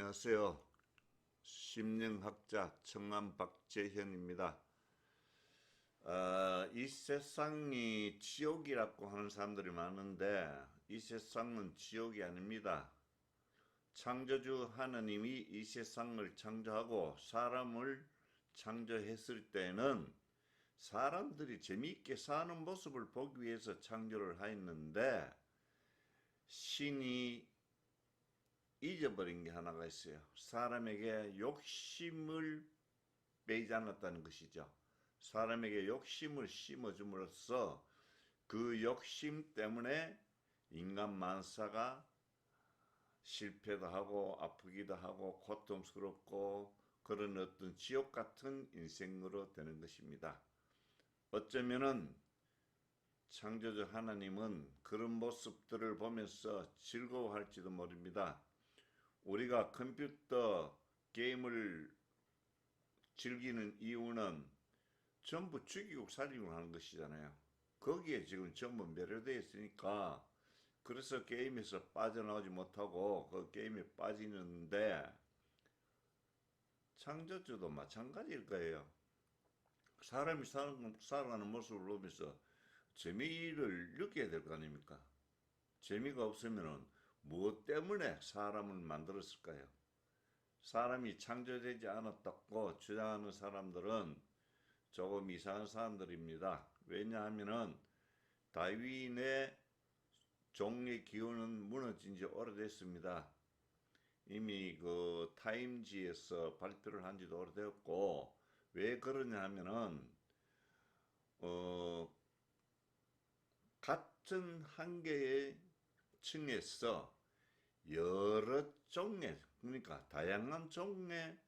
안녕하세요. 심리학자 청남 박재현입니다. 이 세상이 지옥이라고 하는 사람들이 많은데 이 세상은 지옥이 아닙니다. 창조주 하느님이 이 세상을 창조하고 사람을 창조했을 때는 사람들이 재미있게 사는 모습을 보기 위해서 창조를 하였는데 신이 잊어버린 게 하나가 있어요. 사람에게 욕심을 빼지 않았다는 것이죠. 사람에게 욕심을 심어줌으로써 그 욕심 때문에 인간 만사가 실패도 하고 아프기도 하고 고통스럽고 그런 어떤 지옥 같은 인생으로 되는 것입니다. 어쩌면은 창조주 하나님은 그런 모습들을 보면서 즐거워할지도 모릅니다. 우리가 컴퓨터 게임을 즐기는 이유는 전부 죽이고 살리고 하는 것이잖아요. 거기에 지금 전부 매료되어 있으니까 그래서 게임에서 빠져나오지 못하고 그 게임에 빠지는데 창조주도 마찬가지일 거예요. 사람이 살아가는 모습을 보면서 재미를 느껴야 될 거 아닙니까? 재미가 없으면 무엇 때문에 사람을 만들었을까요? 사람이 창조되지 않았다고 주장하는 사람들은 조금 이상한 사람들입니다. 왜냐하면 다윈의 종의 기원은 무너진 지 오래됐습니다. 이미 그 타임지에서 발표를 한 지도 오래되었고, 왜 그러냐 하면은 같은 한 개의 층에서 여러 종의, 그러니까 다양한 종의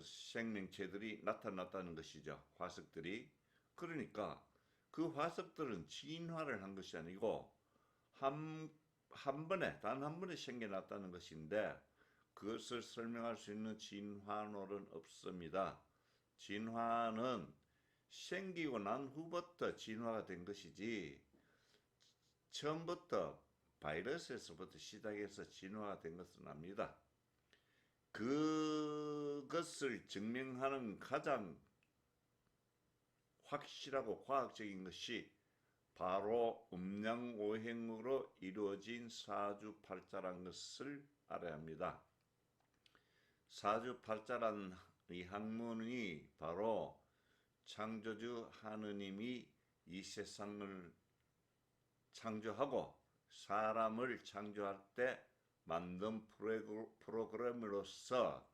생명체들이 나타났다는 것이죠. 화석들이. 그러니까 그 화석들은 진화를 한 것이 아니고 한 번에, 단 한 번에 생겨났다는 것인데 그것을 설명할 수 있는 진화론은 없습니다. 진화는 생기고 난 후부터 진화가 된 것이지 처음부터 바이러스에서부터 시작해서 진화가 된 것은 아닙니다. 그것을 증명하는 가장 확실하고 과학적인 것이 바로 음양오행으로 이루어진 사주팔자란 것을 알아야 합니다. 사주팔자란 이 학문이 바로 창조주 하느님이 이 세상을 창조하고 사람을 창조할 때 만든 프로그램으로서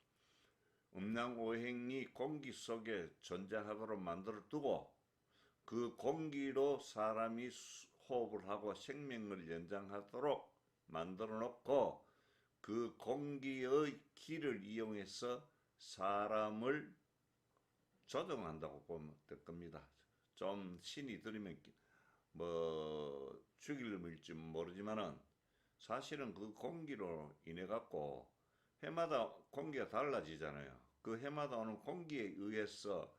음양오행이 공기 속에 존재하도록 만들어 두고 그 공기로 사람이 호흡을 하고 생명을 연장하도록 만들어 놓고 그 공기의 기를 이용해서 사람을 조정한다고 보면 될 겁니다. 좀 신이 들이면 죽일지 모르지만은 사실은 그 공기로 인해 갖고 해마다 공기가 달라지잖아요. 그 해마다 오는 공기에 의해서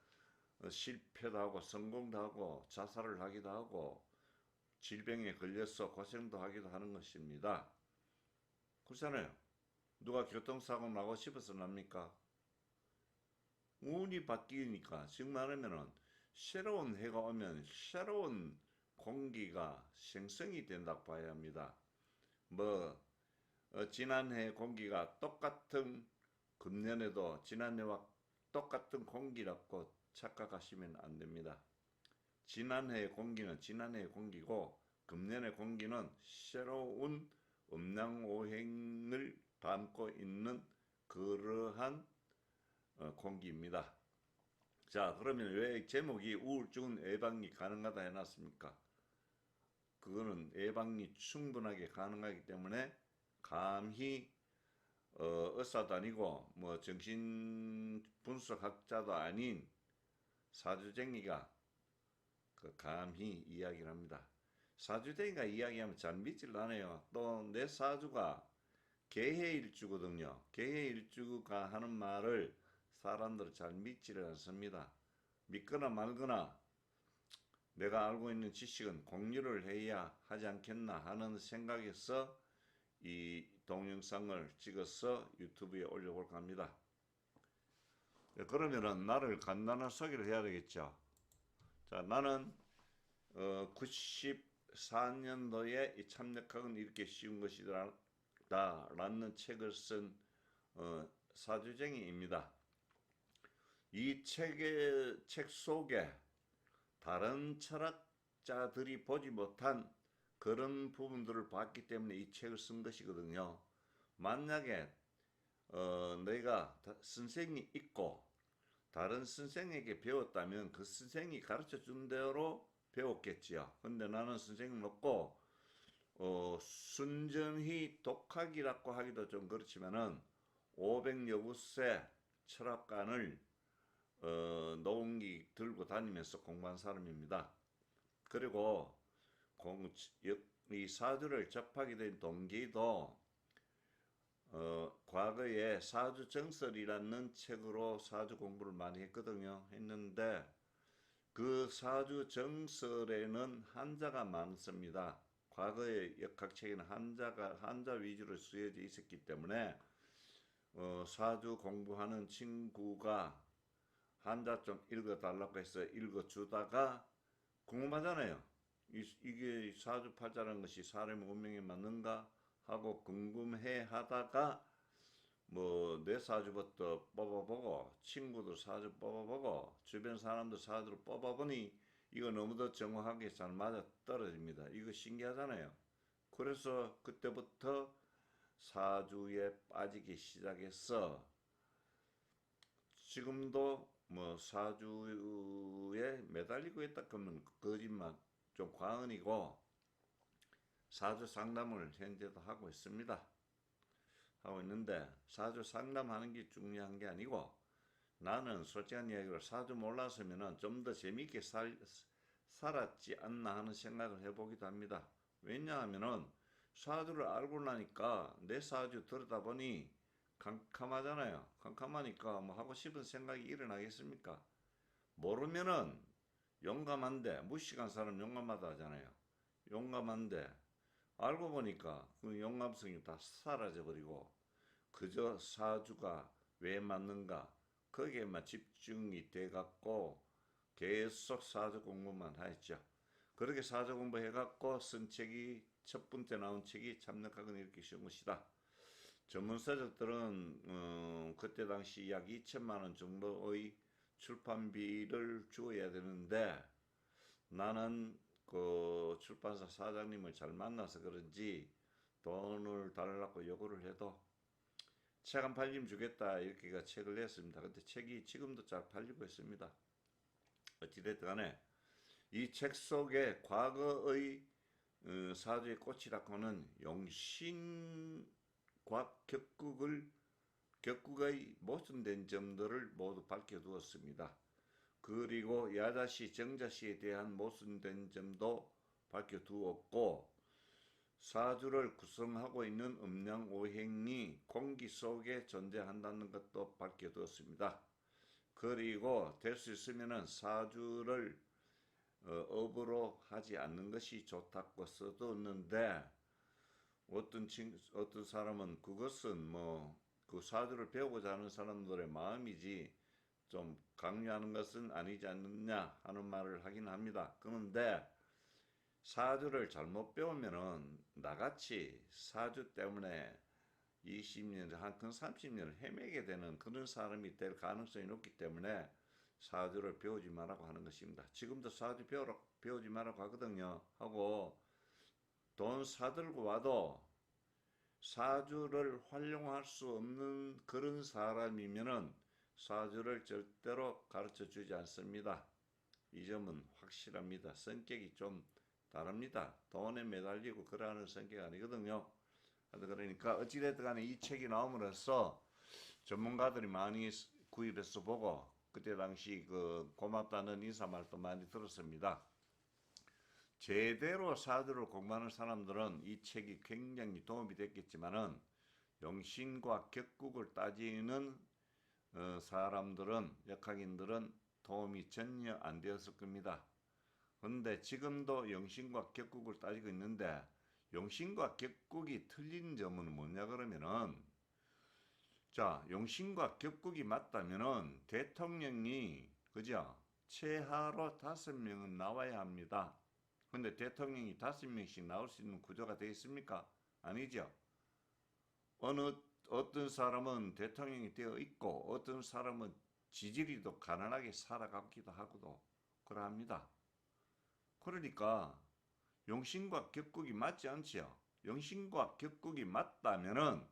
실패도 하고 성공도 하고 자살을 하기도 하고 질병에 걸려서 고생도 하기도 하는 것입니다. 그렇잖아요. 누가 교통사고 나고 싶어서 납니까? 운이 바뀌니까 지금 말하면은 새로운 해가 오면 새로운 공기가 생성이 된다고 봐야 합니다. 지난해 공기가 똑같은 금년에도 지난해와 똑같은 공기라고 착각하시면 안 됩니다. 지난해의 공기는 지난해의 공기고 금년의 공기는 새로운 음양오행을 담고 있는 그러한 공기입니다. 자, 그러면 왜 제목이 우울증은 예방이 가능하다 해놨습니까? 그거는 예방이 충분하게 가능하기 때문에 감히 의사도 아니고 정신분석학자도 아닌 사주쟁이가 감히 이야기를 합니다. 사주쟁이가 이야기하면 잘 믿질 않아요. 또 내 사주가 개해일주거든요. 개해일주가 하는 말을 사람들은 잘 믿지를 않습니다. 믿거나 말거나 내가 알고 있는 지식은 공유를 해야 하지 않겠나 하는 생각에서 이 동영상을 찍어서 유튜브에 올려볼까 합니다. 그러면은 나를 간단한 소개를 해야 되겠죠. 자, 나는 94년도에 이 참력학은 이렇게 쉬운 것이다 라는 책을 쓴 사주쟁이입니다. 이 책 속에 다른 철학자들이 보지 못한 그런 부분들을 봤기 때문에 이 책을 쓴 것이거든요. 만약에 내가 선생이 있고 다른 선생에게 배웠다면 그 선생이 가르쳐 준 대로 배웠겠지요. 근데 나는 선생님 없고 순전히 독학이라고 하기도 좀 그렇지만은 500여구세 철학관을 노은기 들고 다니면서 공부한 사람입니다. 그리고 이 사주를 접하게 된 동기도 과거에 사주정설이라는 책으로 사주 공부를 많이 했는데 그 사주정설에는 한자가 많습니다. 과거의 역학책에는 한자 위주로 쓰여져 있었기 때문에 사주 공부하는 친구가 한자 좀 읽어달라고 해서 읽어주다가 궁금하잖아요. 이게 사주팔자라는 것이 사람의 운명에 맞는가 하고 궁금해 하다가 뭐 내 사주부터 뽑아보고 친구들 사주 뽑아보고 주변 사람들 사주를 뽑아보니 이거 너무도 정확하게 잘 맞아 떨어집니다. 이거 신기하잖아요. 그래서 그때부터 사주에 빠지기 시작해서 지금도 뭐 사주에 매달리고 있다 그러면 거짓말 좀 과언이고 사주 상담을 현재도 하고 있습니다. 하고 있는데 사주 상담하는 게 중요한 게 아니고 나는 솔직한 이야기로 사주 몰랐으면 좀 더 재미있게 살았지 않나 하는 생각을 해보기도 합니다. 왜냐하면은 사주를 알고 나니까 내 사주 들여다보니 캄캄하잖아요. 캄캄하니까 뭐 하고 싶은 생각이 일어나겠습니까? 모르면은 용감한데 무식한 사람 용감하다 하잖아요. 용감한데 알고 보니까 그 용감성이 다 사라져버리고 그저 사주가 왜 맞는가 거기에만 집중이 돼갖고 계속 사주 공부만 했죠. 그렇게 사주 공부해갖고 쓴 책이 첫 번째 나온 책이 참력학은 이렇게 쉬운 것이다. 전문서적들은 그때 당시 약 2천만 원 정도의 출판비를 주어야 되는데 나는 그 출판사 사장님을 잘 만나서 그런지 돈을 달라고 요구를 해도 책 한 팔리면 주겠다 이렇게 책을 냈습니다. 근데 책이 지금도 잘 팔리고 있습니다. 어찌됐든 간에 이 책 속에 과거의 사주의 꽃이라고는 용신과 격국의 모순된 점들을 모두 밝혀두었습니다. 그리고 야자시, 정자시에 대한 모순된 점도 밝혀두었고 사주를 구성하고 있는 음양오행이 공기 속에 존재한다는 것도 밝혀두었습니다. 그리고 될 수 있으면 사주를 업으로 하지 않는 것이 좋다고 써두었는데 어떤 사람은 그것은 뭐 그 사주를 배우고자 하는 사람들의 마음이지 좀 강요하는 것은 아니지 않느냐 하는 말을 하긴 합니다. 그런데 사주를 잘못 배우면은 나같이 사주 때문에 20년, 한 30년을 헤매게 되는 그런 사람이 될 가능성이 높기 때문에 사주를 배우지 말라고 하는 것입니다. 지금도 사주 배우지 말라고 하거든요. 하고 돈 사들고 와도 사주를 활용할 수 없는 그런 사람이면은 사주를 절대로 가르쳐 주지 않습니다. 이 점은 확실합니다. 성격이 좀 다릅니다. 돈에 매달리고 그러는 성격 아니거든요. 그러니까 어찌됐든 간에 이 책이 나옴으로써 전문가들이 많이 구입해서 보고 그때 당시 그 고맙다는 인사말도 많이 들었습니다. 제대로 사주를 공부하는 사람들은 이 책이 굉장히 도움이 됐겠지만은 용신과 격국을 따지는 사람들은 역학인들은 도움이 전혀 안 되었을 겁니다. 그런데 지금도 용신과 격국을 따지고 있는데 용신과 격국이 틀린 점은 뭐냐 그러면은, 자, 용신과 격국이 맞다면은 대통령이, 그죠? 최하로 5명은 나와야 합니다. 근데 대통령이 5명씩 나올 수 있는 구조가 되어 있습니까? 아니죠. 어떤 사람은 대통령이 되어 있고, 어떤 사람은 지지리도 가난하게 살아가기도 하고도 그러합니다. 그러니까 용신과 격국이 맞지 않지요. 용신과 격국이 맞다면은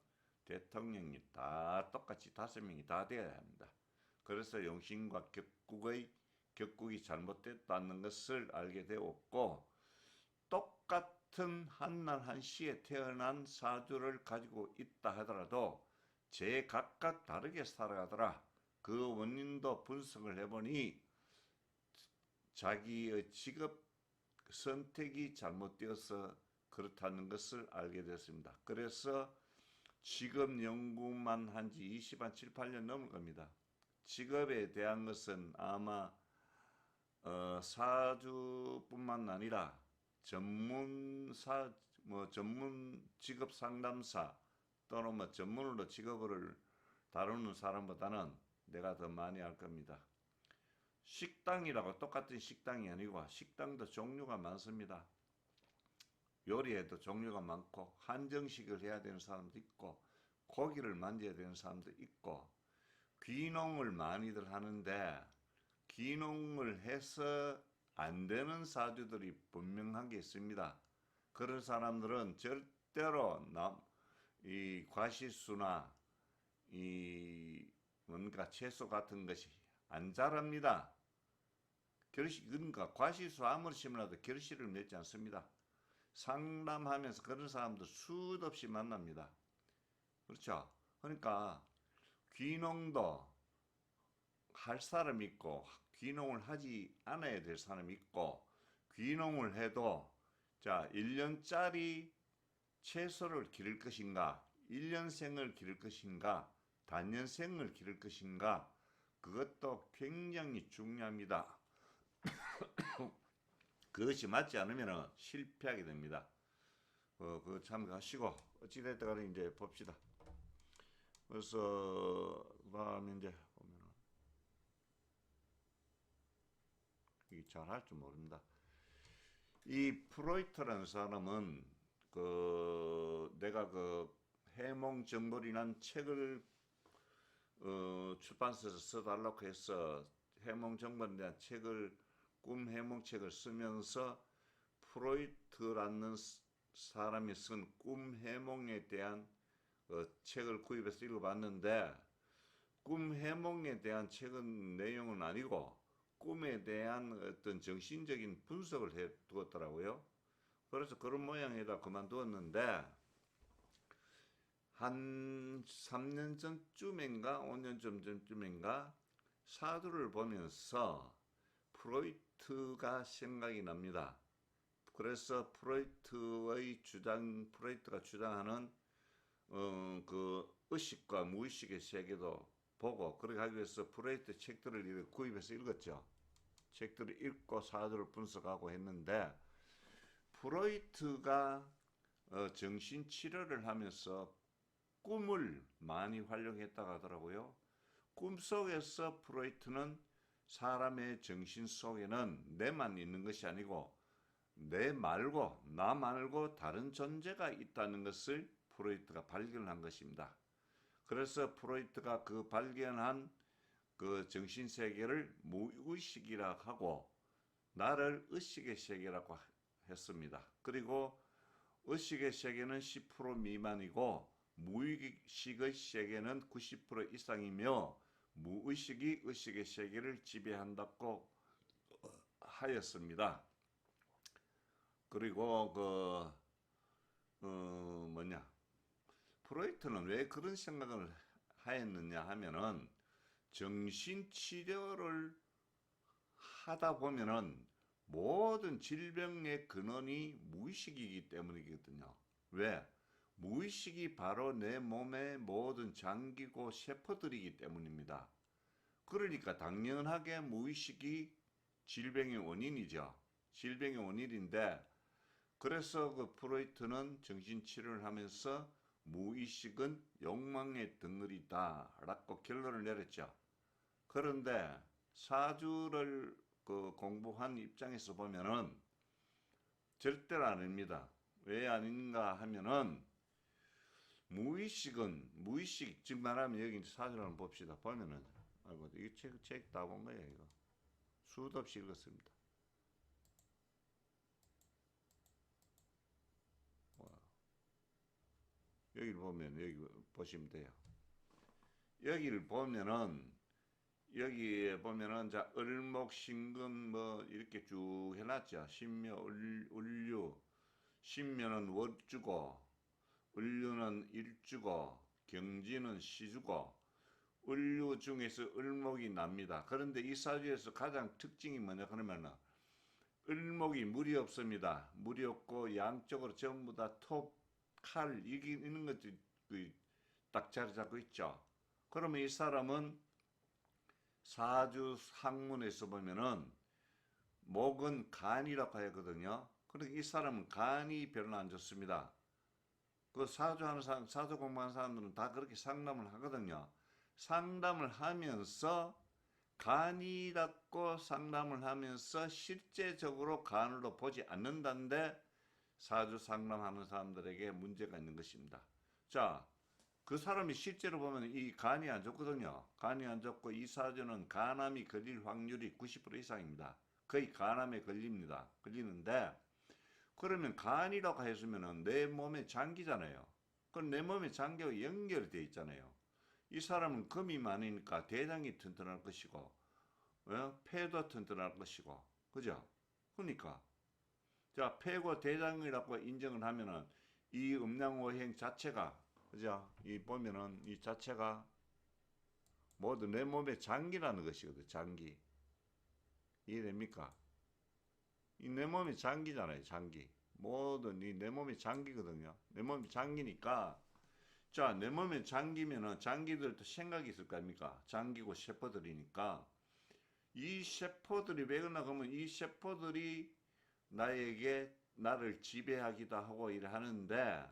대통령이 다 똑같이 5명이 다 되어야 합니다. 그래서 용신과 격국이 잘못됐다는 것을 알게 되었고, 똑같은 한날 한시에 태어난 사주를 가지고 있다 하더라도 제각각 다르게 살아가더라. 그 원인도 분석을 해보니 자기의 직업 선택이 잘못되어서 그렇다는 것을 알게 됐습니다. 그래서 직업 연구만 한 지 7, 8년 넘을 겁니다. 직업에 대한 것은 아마 사주뿐만 아니라 전문 직업 상담사 또는 전문으로 직업을 다루는 사람보다는 내가 더 많이 알 겁니다. 식당이라고 똑같은 식당이 아니고 식당도 종류가 많습니다. 요리에도 종류가 많고 한정식을 해야 되는 사람도 있고 고기를 만져야 되는 사람도 있고 귀농을 많이들 하는데 귀농을 해서 안 되는 사주들이 분명하게 있습니다. 그런 사람들은 절대로 이 과실수나 이 뭔가 채소 같은 것이 안 자랍니다. 그러니까 과실수 아무리 심어놔도 결실을 맺지 않습니다. 상담하면서 그런 사람도 수도 없이 만납니다. 그렇죠? 그러니까 귀농도 할 사람이 있고 귀농을 하지 않아야 될 사람이 있고 귀농을 해도 자 1년짜리 채소를 기를 것인가 1년생을 기를 것인가 단년생을 기를 것인가 그것도 굉장히 중요합니다. 그것이 맞지 않으면 실패하게 됩니다. 그거 참고하시고 어찌됐든 간에 이제 봅시다. 그래서 그다음에 이제 보면은 이게 잘할 줄 모릅니다. 이 프로이트라는 사람은 내가 해몽정벌이란 책을 출판사에서 써달라고 해서 해몽정벌에 대한 책을 꿈 해몽책을 쓰면서 프로이트라는 사람이 쓴 꿈 해몽에 대한 책을 구입해서 읽어봤는데 꿈 해몽에 대한 책은 내용은 아니고 꿈에 대한 어떤 정신적인 분석을 해 두었더라고요. 그래서 그런 모양이라 그만두었는데 한 3년 전쯤인가 5년 전쯤인가 사주를 보면서 프로이트가 생각이 납니다. 그래서 프로이트가 주장하는 그 의식과 무의식의 세계도 보고 그렇게 하기 위해서 프로이트 책들을 구입해서 읽었죠. 책들을 읽고 사주를 분석하고 했는데 프로이트가 정신치료를 하면서 꿈을 많이 활용했다고 하더라고요. 꿈속에서 프로이트는 사람의 정신 속에는 내만 있는 것이 아니고 나 말고 다른 존재가 있다는 것을 프로이트가 발견한 것입니다. 그래서 프로이트가 그 발견한 그 정신세계를 무의식이라고 하고 나를 의식의 세계라고 했습니다. 그리고 의식의 세계는 10% 미만이고 무의식의 세계는 90% 이상이며 무의식이 의식의 세계를 지배한다고 하였습니다. 그리고 프로이트는 왜 그런 생각을 하였느냐 하면은 정신치료를 하다 보면은 모든 질병의 근원이 무의식이기 때문이거든요. 왜? 무의식이 바로 내 몸의 모든 장기고 세포들이기 때문입니다. 그러니까 당연하게 무의식이 질병의 원인이죠. 질병의 원인인데 그래서 그 프로이트는 정신치료를 하면서 무의식은 욕망의 덩어리다라고 결론을 내렸죠. 그런데 사주를 그 공부한 입장에서 보면은 절대로 아닙니다. 왜 아닌가 하면은 무의식 즉 말하면 여기 사주를 한번 봅시다. 보면은 아이고 이 책 다 본 거예요. 이거 수도 없이 읽었습니다. 여기를 보면 여기 보시면 돼요. 여기를 보면은 여기에 보면은 자 을목 신금 뭐 이렇게 쭉 해놨죠. 신묘 을류 신묘는 월주고 을류는 일주고 경지는 시주고 을류 중에서 을목이 납니다. 그런데 이 사주에서 가장 특징이 뭐냐 그러면은 을목이 물이 없습니다. 물이 없고 양쪽으로 전부 다 톱, 칼 이게 있는 것들이 딱 자리 잡고 있죠. 그러면 이 사람은 사주 학문에서 보면은 목은 간이라고 하거든요. 그러니까 이 사람은 간이 별로 안 좋습니다. 그 사주하는 사람, 사주 공부하는 사람들은 다 그렇게 상담을 하거든요. 상담을 하면서 간이라고 상담을 하면서 실제적으로 간으로 보지 않는다는데 사주 상담하는 사람들에게 문제가 있는 것입니다. 자, 그 사람이 실제로 보면 이 간이 안 좋거든요. 간이 안 좋고 이 사주는 간암이 걸릴 확률이 90% 이상입니다. 거의 간암에 걸리는데 그러면 간이라고 했으면 내 몸의 장기잖아요. 그럼 내 몸의 장기와 연결되어 있잖아요. 이 사람은 금이 많으니까 대장이 튼튼할 것이고 폐도 튼튼할 것이고 그죠? 그러니까 자 폐고 대장이라고 인정을 하면은 이 음양오행 자체가 그죠? 이 보면은 이 자체가 모두 내 몸의 장기라는 것이거든. 장기 이해됩니까? 이 내 몸의 장기잖아요. 장기 모든 이 내 몸의 장기거든요. 내 몸이 장기니까 자, 내 몸에 장기면은 장기들도 생각이 있을 거 아닙니까? 장기고 세포들이니까 이 세포들이 왜 그러나 그러면 이 세포들이 나를 지배하기도 하고 이러하는데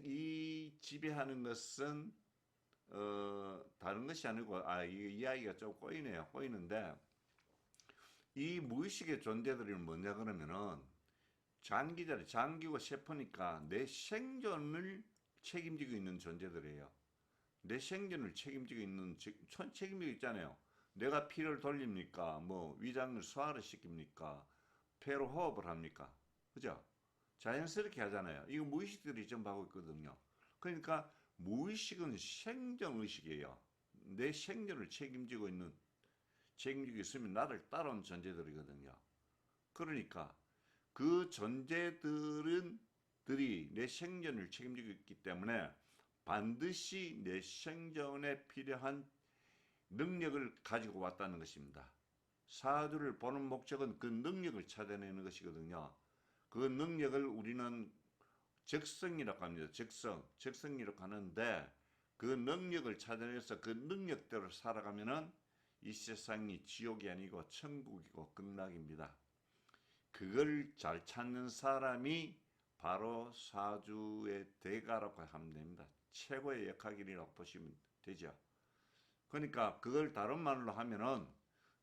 이 지배하는 것은 다른 것이 아니고 이 이야기가 좀 꼬이네요. 꼬이는데 이 무의식의 존재들이 뭐냐 그러면은 장기고 세포니까 내 생존을 책임지고 있는 존재들이에요. 내 생존을 책임지고 있는 책임지고 있잖아요. 내가 피를 돌립니까? 뭐 위장을 소화를 시킵니까? 폐로 호흡을 합니까? 그죠? 자연스럽게 하잖아요. 이거 무의식들이 전부 하고 있거든요. 그러니까 무의식은 생존의식이에요. 내 생존을 책임지고 있으면 나를 따라온 존재들이거든요. 그러니까 그 존재들이 내 생존을 책임지고 있기 때문에 반드시 내 생존에 필요한 능력을 가지고 왔다는 것입니다. 사주를 보는 목적은 그 능력을 찾아내는 것이거든요. 그 능력을 우리는 적성이라고 합니다. 적성이라고 하는데 그 능력을 찾아내서 그 능력대로 살아가면은 이 세상이 지옥이 아니고 천국이고 극락입니다. 그걸 잘 찾는 사람이 바로 사주의 대가라고 하면 됩니다. 최고의 역학이라고 보시면 되죠. 그러니까 그걸 다른 말로 하면은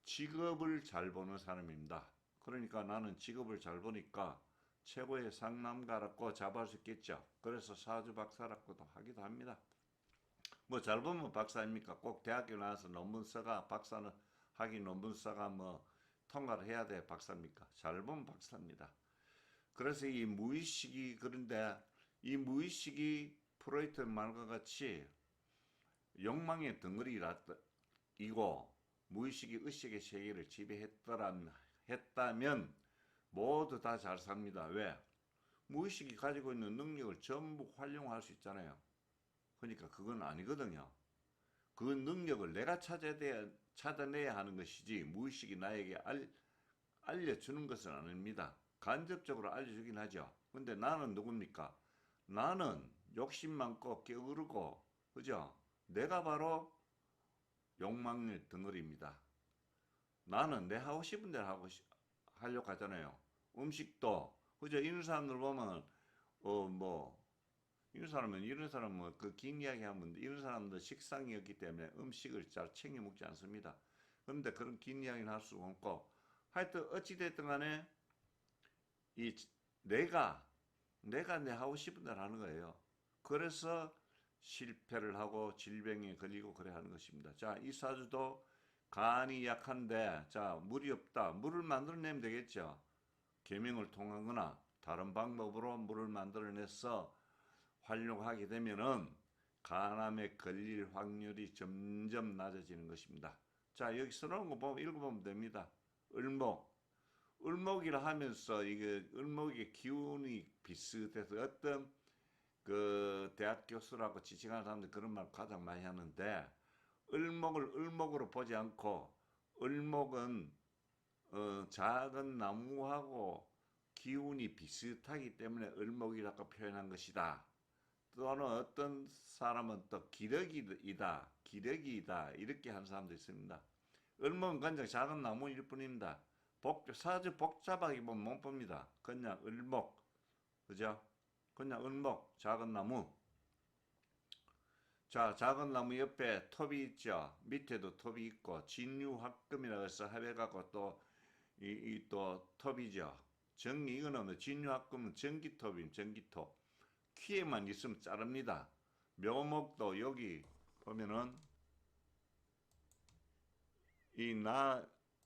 직업을 잘 보는 사람입니다. 그러니까 나는 직업을 잘 보니까 최고의 상남가라고 잡을 수 있겠죠. 그래서 사주 박사라고도 하기도 합니다. 뭐 잘 보면 박사입니까? 꼭 대학교 나와서 논문 써가 박사는 하긴 논문 써가 뭐 통과를 해야 돼 박사입니까? 잘 보면 박사입니다. 그래서 이 무의식이 그런데 이 무의식이 프로이트 말과 같이 욕망의 덩어리이고 무의식이 의식의 세계를 지배했다면 모두 다 잘 삽니다. 왜? 무의식이 가지고 있는 능력을 전부 활용할 수 있잖아요. 그러니까 그건 아니거든요. 그 능력을 내가 찾아내야 하는 것이지 무의식이 나에게 알려주는 것은 아닙니다. 간접적으로 알려주긴 하죠. 근데 나는 누굽니까? 나는 욕심 많고 게으르고 그죠? 내가 바로 욕망의 덩어리입니다. 나는 내 하고 싶은 대로 하려고 하잖아요. 음식도 그죠? 이런 사람들 보면 뭐 이런 사람은 그 긴 이야기 하면 이런 사람들 식상이 없기 때문에 음식을 잘 챙겨 먹지 않습니다. 그런데 그런 긴 이야기는 할 수가 없고 하여튼 어찌 됐든 간에 이 내가 내 하고 싶은 대로 하는 거예요. 그래서 실패를 하고 질병에 걸리고 그래 하는 것입니다. 자, 이 사주도 간이 약한데 자, 물이 없다. 물을 만들어내면 되겠죠. 계명을 통하거나 다른 방법으로 물을 만들어내서 활용하게 되면은 간암에 걸릴 확률이 점점 낮아지는 것입니다. 자, 여기 써놓은 거 보면 읽어보면 됩니다. 을목. 을목이라 하면서 이게 을목의 기운이 비슷해서 어떤 그 대학 교수라고 지칭하는 사람들 그런 말 가장 많이 하는데 을목을 을목으로 보지 않고 을목은 작은 나무하고 기운이 비슷하기 때문에 을목이라고 표현한 것이다. 또는 어떤 사람은 또 기러기이다 이렇게 하는 사람도 있습니다. 을목은 그냥 작은 나무일 뿐입니다. 사주 복잡하게 보면 못 봅니다. 그냥 을목, 그죠? 그냥 을목, 작은 나무. 자, 작은 나무 옆에 톱이 있죠. 밑에도 톱이 있고 진유합금이라고 해서 합해갖고 또 톱이죠. 이거는 뭐 진유합금은 전기톱입니다. 전기톱. 키에만 있으면 자릅니다. 묘목도 여기 보면은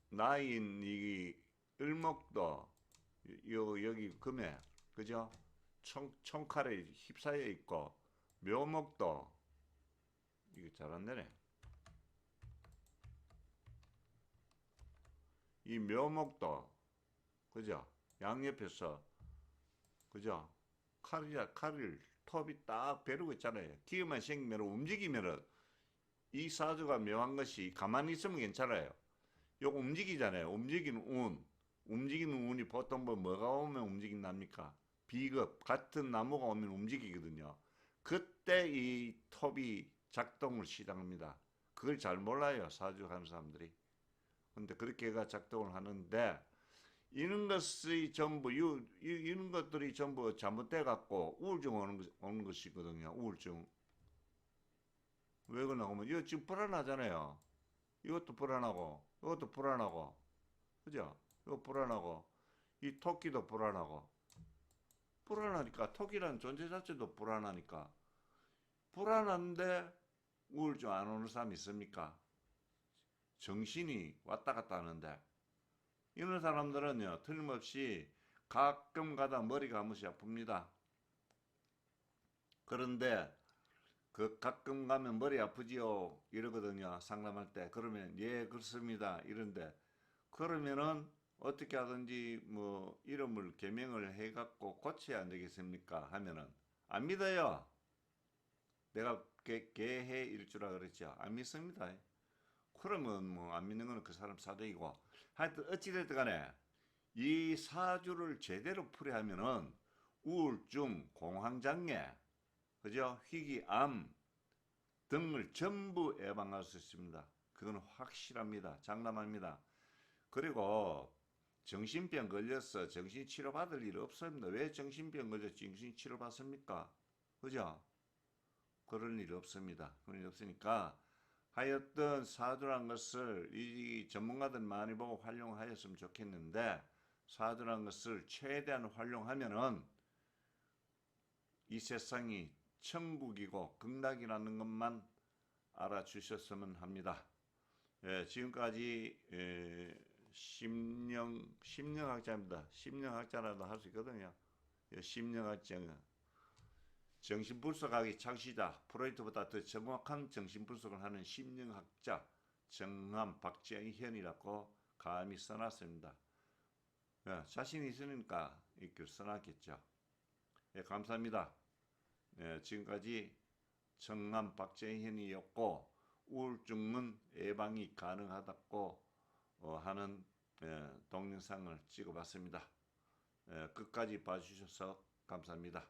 나인 이 을목도 여기 금에 그죠? 총칼에 휩싸여 있고 묘목도 이거 잘 안 되네. 이 묘목도 그죠? 양옆에서 그죠? 칼을 톱이 딱 베르고 있잖아요. 기회만 생기면 움직이면은 이 사주가 묘한 것이 가만히 있으면 괜찮아요. 요거 움직이잖아요. 움직이는 운이 보통 뭐가 오면 움직인답니까? 비급 같은 나무가 오면 움직이거든요. 그때 이 톱이 작동을 시작합니다. 그걸 잘 몰라요. 사주 하는 사람들이. 근데 그렇게가 작동을 하는데 이런 것이 전부 이런 것들이 전부 잘못돼 갖고 우울증 오는 것이거든요. 우울증. 왜 그러나 하면 이거 지금 불안하잖아요. 이것도 불안하고 이것도 불안하고 그죠? 이거 불안하고 이 토끼도 불안하니까 토끼라는 존재 자체도 불안하니까 불안한데 우울증 안 오는 사람 있습니까? 정신이 왔다 갔다 하는데 이런 사람들은요 틀림없이 가끔 가다 머리가 한 번씩 아픕니다. 그런데 그 가끔 가면 머리 아프지요 이러거든요. 상담할 때 그러면 예 그렇습니다 이런데 그러면은 어떻게 하든지 뭐 이름을 개명을 해갖고 고쳐야 안 되겠습니까 하면은 안 믿어요. 내가 개해 일주라 그랬죠. 안 믿습니다. 그러면 뭐 안 믿는 거는 그 사람 사정이고 하여튼 어찌됐든 간에 이 사주를 제대로 풀이하면은 우울증, 공황장애, 그죠? 희귀암 등을 전부 예방할 수 있습니다. 그건 확실합니다. 장담합니다. 그리고 정신병 걸려서 정신치료 받을 일 없습니다. 왜 정신병 걸려 정신치료 받습니까? 그죠? 그럴 일 없습니다. 그럴 일 없으니까 하여튼 사주란 것을 이 전문가들 많이 보고 활용하였으면 좋겠는데 사주란 것을 최대한 활용하면은 이 세상이 천국이고 극락이라는 것만 알아주셨으면 합니다. 예, 지금까지 심령학자입니다. 심령학자라도 할 수 있거든요. 심령학자는 정신분석학의 창시자 프로이트보다 더 정확한 정신분석을 하는 심리학자 정함 박재현이라고 감히 써놨습니다. 자신이 있으니까 이렇게 써놨겠죠. 감사합니다. 지금까지 정함 박재현이었고 우울증은 예방이 가능하다고 하는 동영상을 찍어봤습니다. 끝까지 봐주셔서 감사합니다.